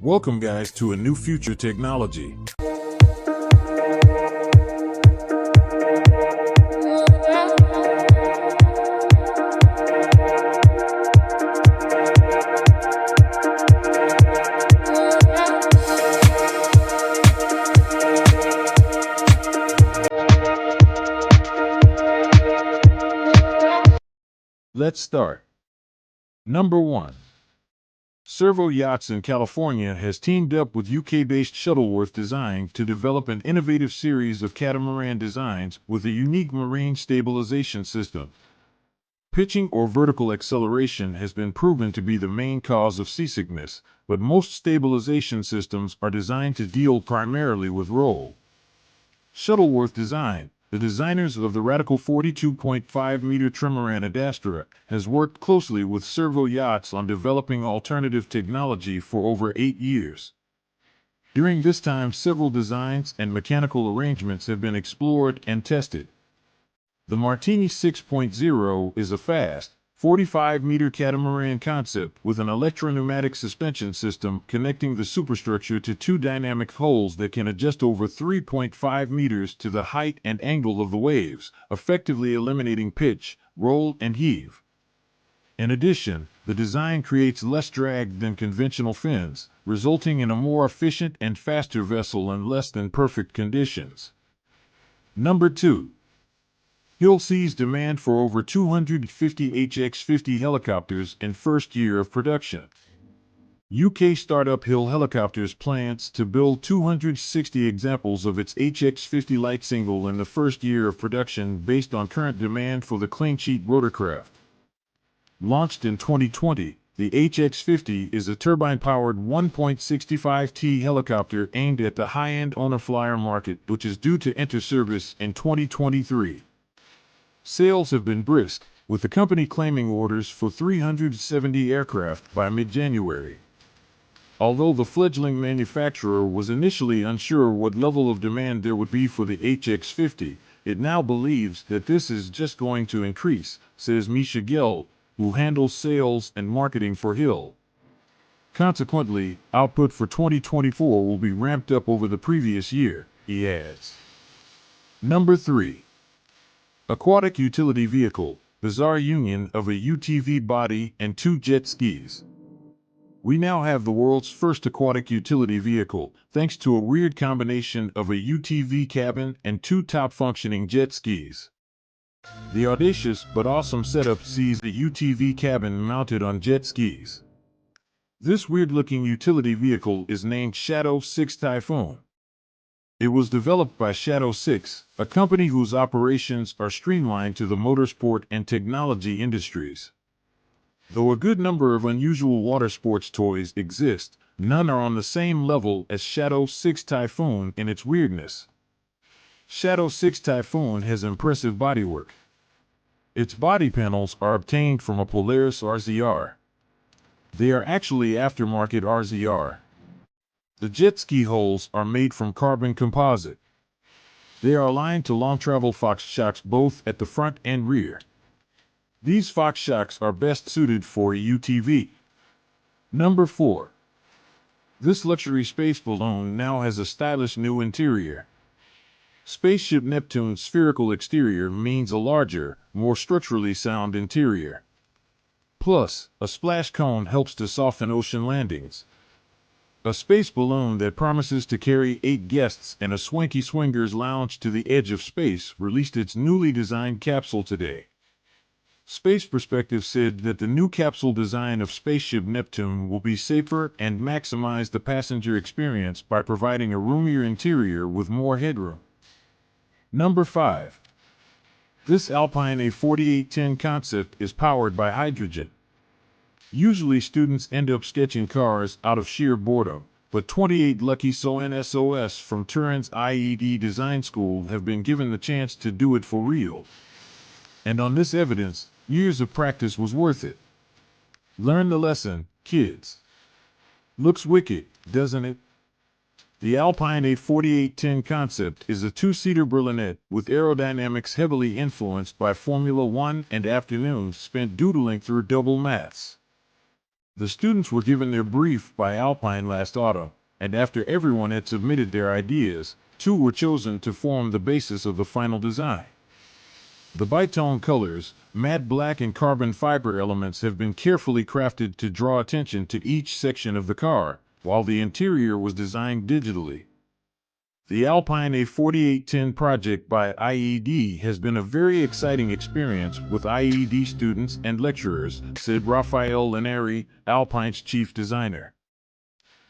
Welcome guys to a new future technology. Let's start. Number 1. Servo Yachts in California has teamed up with UK-based Shuttleworth Design to develop an innovative series of catamaran designs with a unique marine stabilization system. Pitching or vertical acceleration has been proven to be the main cause of seasickness, but most stabilization systems are designed to deal primarily with roll. Shuttleworth Design, the designers of the radical 42.5-meter trimaran Adastra, has worked closely with Servo Yachts on developing alternative technology for over 8 years. During this time, several designs and mechanical arrangements have been explored and tested. The Martini 6.0 is a fast, 45-meter catamaran concept with an electro-pneumatic suspension system connecting the superstructure to two dynamic hulls that can adjust over 3.5 meters to the height and angle of the waves, effectively eliminating pitch, roll, and heave. In addition, the design creates less drag than conventional fins, resulting in a more efficient and faster vessel in less than perfect conditions. Number 2. Hill sees demand for over 250 HX-50 helicopters in first year of production. UK startup Hill Helicopters plans to build 260 examples of its HX-50 light single in the first year of production based on current demand for the clean-sheet rotorcraft. Launched in 2020, the HX-50 is a turbine-powered 1.65T helicopter aimed at the high-end owner-flyer market, which is due to enter service in 2023. Sales have been brisk, with the company claiming orders for 370 aircraft by mid-January. Although the fledgling manufacturer was initially unsure what level of demand there would be for the HX-50, it now believes that this is just going to increase, says Misha Gill, who handles sales and marketing for Hill. Consequently, output for 2024 will be ramped up over the previous year, he adds. Number 3. Aquatic Utility Vehicle, bizarre union of a UTV body and two jet skis. We now have the world's first aquatic utility vehicle, thanks to a weird combination of a UTV cabin and two top-functioning jet skis. The audacious but awesome setup sees the UTV cabin mounted on jet skis. This weird-looking utility vehicle is named Shadow 6 Typhoon. It was developed by Shadow 6, a company whose operations are streamlined to the motorsport and technology industries. Though a good number of unusual water sports toys exist, none are on the same level as Shadow 6 Typhoon in its weirdness. Shadow 6 Typhoon has impressive bodywork. Its body panels are obtained from a Polaris RZR. They are actually aftermarket RZR. The jet ski hulls are made from carbon composite. They are aligned to long-travel Fox shocks both at the front and rear. These Fox shocks are best suited for a UTV. Number 4. This luxury space balloon now has a stylish new interior. Spaceship Neptune's spherical exterior means a larger, more structurally sound interior. Plus, a splash cone helps to soften ocean landings. A space balloon that promises to carry 8 guests and a swanky swingers lounge to the edge of space released its newly designed capsule today. Space Perspective said that the new capsule design of Spaceship Neptune will be safer and maximize the passenger experience by providing a roomier interior with more headroom. Number 5. This Alpine A4810 concept is powered by hydrogen. Usually students end up sketching cars out of sheer boredom, but 28 lucky SONSOS from Turin's IED Design School have been given the chance to do it for real. And on this evidence, years of practice was worth it. Learn the lesson, kids. Looks wicked, doesn't it? The Alpine A4810 concept is a two-seater berlinette with aerodynamics heavily influenced by Formula One and afternoons spent doodling through double maths. The students were given their brief by Alpine last autumn, and after everyone had submitted their ideas, two were chosen to form the basis of the final design. The bitone colors, matte black and carbon fiber elements have been carefully crafted to draw attention to each section of the car, while the interior was designed digitally. The Alpine A4810 project by IED has been a very exciting experience with IED students and lecturers, said Rafael Linari, Alpine's chief designer.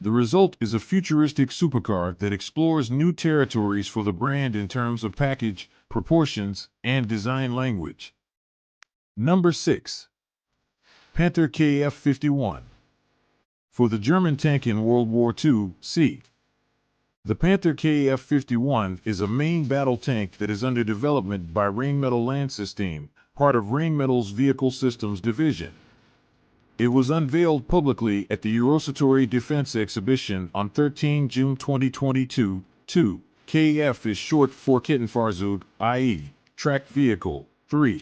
The result is a futuristic supercar that explores new territories for the brand in terms of package, proportions, and design language. Number 6. Panther KF51. For the German tank in World War II, c. The Panther KF51 is a main battle tank that is under development by Rheinmetall Landsystem, part of Rheinmetall's Vehicle Systems division. It was unveiled publicly at the Eurosatory Defense Exhibition on 13 June 2022. 2. KF is short for Kettenfahrzeug, i.e., tracked vehicle. 3.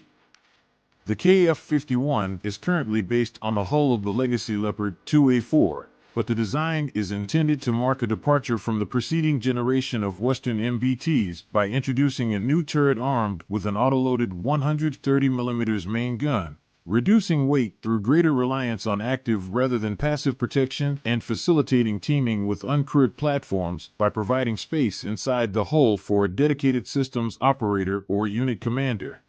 The KF51 is currently based on the hull of the legacy Leopard 2A4, but the design is intended to mark a departure from the preceding generation of Western MBTs by introducing a new turret armed with an autoloaded 130mm main gun, reducing weight through greater reliance on active rather than passive protection and facilitating teaming with uncrewed platforms by providing space inside the hull for a dedicated systems operator or unit commander.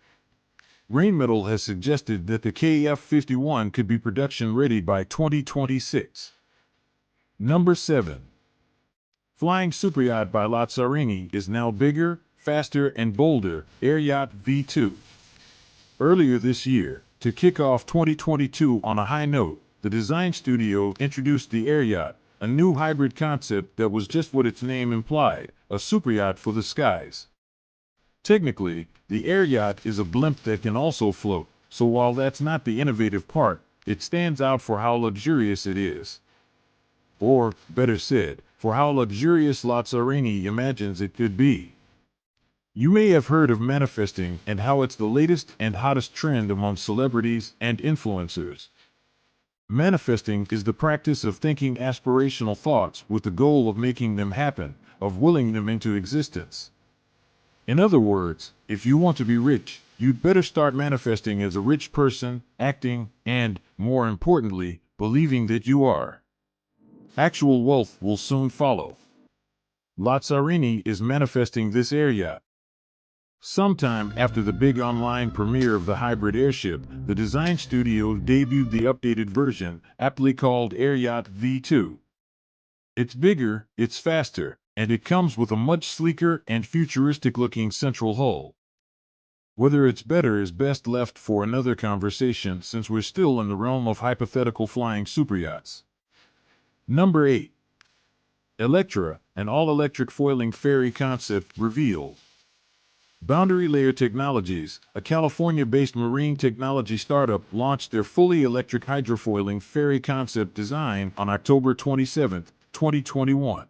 Rheinmetall has suggested that the KF51 could be production ready by 2026. Number 7. Flying Superyacht by Lazzarini is now bigger, faster, and bolder, Air Yacht V2. Earlier this year, to kick off 2022 on a high note, the design studio introduced the Air Yacht, a new hybrid concept that was just what its name implied, a superyacht for the skies. Technically, the Air Yacht is a blimp that can also float, so while that's not the innovative part, it stands out for how luxurious it is. Or, better said, for how luxurious Lazzarini imagines it could be. You may have heard of manifesting and how it's the latest and hottest trend among celebrities and influencers. Manifesting is the practice of thinking aspirational thoughts with the goal of making them happen, of willing them into existence. In other words, if you want to be rich, you'd better start manifesting as a rich person, acting, and, more importantly, believing that you are. Actual wealth will soon follow. Lazzarini is manifesting this Air Yacht. Sometime after the big online premiere of the hybrid airship, the design studio debuted the updated version, aptly called Air Yacht V2. It's bigger, it's faster, and it comes with a much sleeker and futuristic-looking central hull. Whether it's better is best left for another conversation since we're still in the realm of hypothetical flying superyachts. Number 8. Electra, an all-electric foiling ferry concept revealed. Boundary Layer Technologies, a California-based marine technology startup, launched their fully electric hydrofoiling ferry concept design on October 27, 2021.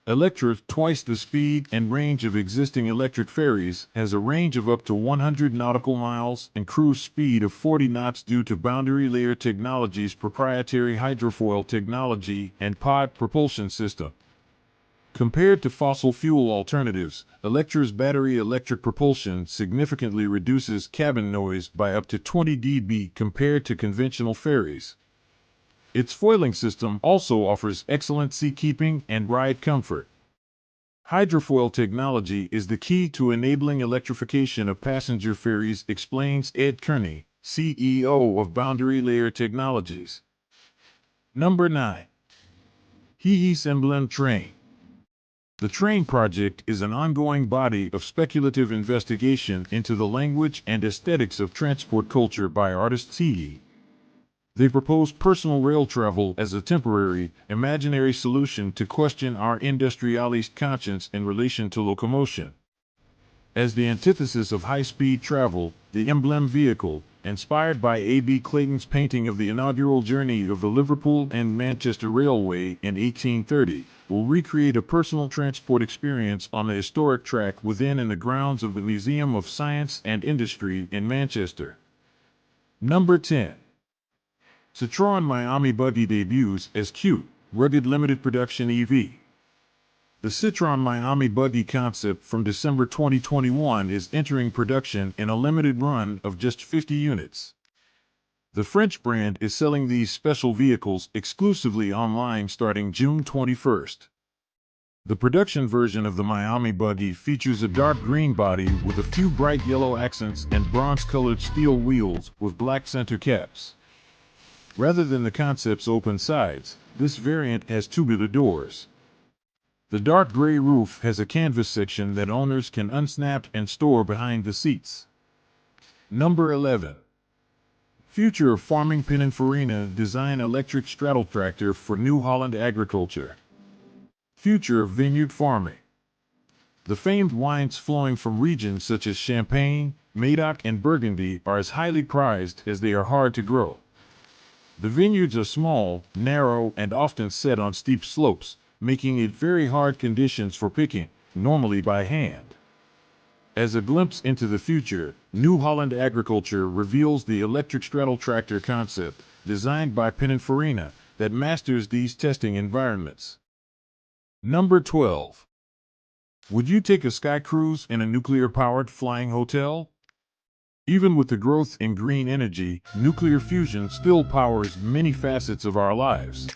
Electra, twice the speed and range of existing electric ferries, has a range of up to 100 nautical miles and cruise speed of 40 knots due to Boundary Layer Technologies' proprietary hydrofoil technology and pod propulsion system. Compared to fossil fuel alternatives, Electra's battery electric propulsion significantly reduces cabin noise by up to 20 dB compared to conventional ferries. Its foiling system also offers excellent seakeeping and ride comfort. Hydrofoil technology is the key to enabling electrification of passenger ferries, explains Ed Kearney, CEO of Boundary Layer Technologies. Number 9. He's Emblem Train. The Train Project is an ongoing body of speculative investigation into the language and aesthetics of transport culture by artists. They propose personal rail travel as a temporary, imaginary solution to question our industrialist conscience in relation to locomotion. As the antithesis of high-speed travel, the emblem vehicle, inspired by A.B. Clayton's painting of the inaugural journey of the Liverpool and Manchester Railway in 1830, will recreate a personal transport experience on the historic track within and the grounds of the Museum of Science and Industry in Manchester. Number 10. Citroën Miami Buggy debuts as cute, rugged limited production EV. The Citroën Miami Buggy concept from December 2021 is entering production in a limited run of just 50 units. The French brand is selling these special vehicles exclusively online starting June 21st. The production version of the Miami Buggy features a dark green body with a few bright yellow accents and bronze-colored steel wheels with black center caps. Rather than the concept's open sides, this variant has tubular doors. The dark gray roof has a canvas section that owners can unsnap and store behind the seats. Number 11. Future of Farming Pininfarina design electric straddle tractor for New Holland agriculture. Future of vineyard farming. The famed wines flowing from regions such as Champagne, Médoc, and Burgundy are as highly prized as they are hard to grow. The vineyards are small, narrow, and often set on steep slopes, making it very hard conditions for picking, normally by hand. As a glimpse into the future, New Holland Agriculture reveals the electric straddle tractor concept, designed by Pininfarina, that masters these testing environments. Number 12. Would you take a sky cruise in a nuclear-powered flying hotel? Even with the growth in green energy, nuclear fusion still powers many facets of our lives.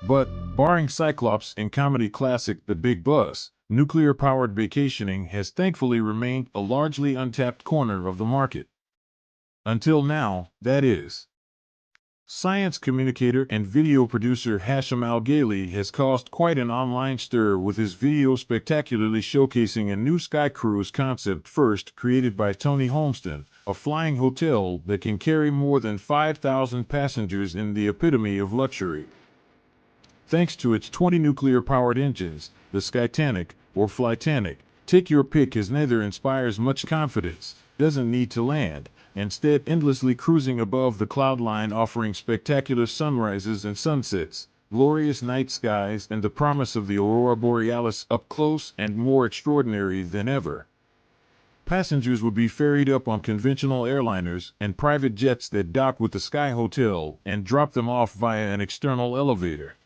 But, barring Cyclops in comedy classic The Big Bus, nuclear-powered vacationing has thankfully remained a largely untapped corner of the market. Until now, that is. Science communicator and video producer Hashim Al-Ghaili has caused quite an online stir with his video spectacularly showcasing a new sky cruise concept first created by Tony Holmston, a flying hotel that can carry more than 5,000 passengers in the epitome of luxury. Thanks to its 20 nuclear-powered engines, the Skytanic, or Flytanic, take your pick, as neither inspires much confidence, doesn't need to land, instead endlessly cruising above the cloud line, offering spectacular sunrises and sunsets, glorious night skies, and the promise of the aurora borealis up close and more extraordinary than ever. Passengers would be ferried up on conventional airliners and private jets that dock with the Sky Hotel and drop them off via an external elevator.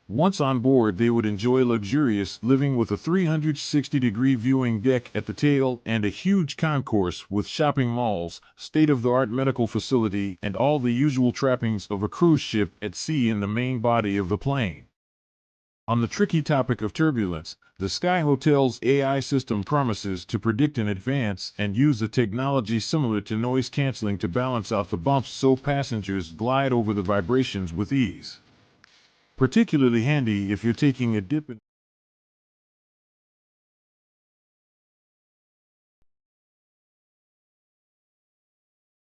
Once on board, they would enjoy luxurious living with a 360-degree viewing deck at the tail and a huge concourse with shopping malls, state-of-the-art medical facility, and all the usual trappings of a cruise ship at sea in the main body of the plane. On the tricky topic of turbulence, the Sky Hotel's AI system promises to predict in advance and use a technology similar to noise canceling to balance out the bumps so passengers glide over the vibrations with ease. Particularly handy if you're taking a dip in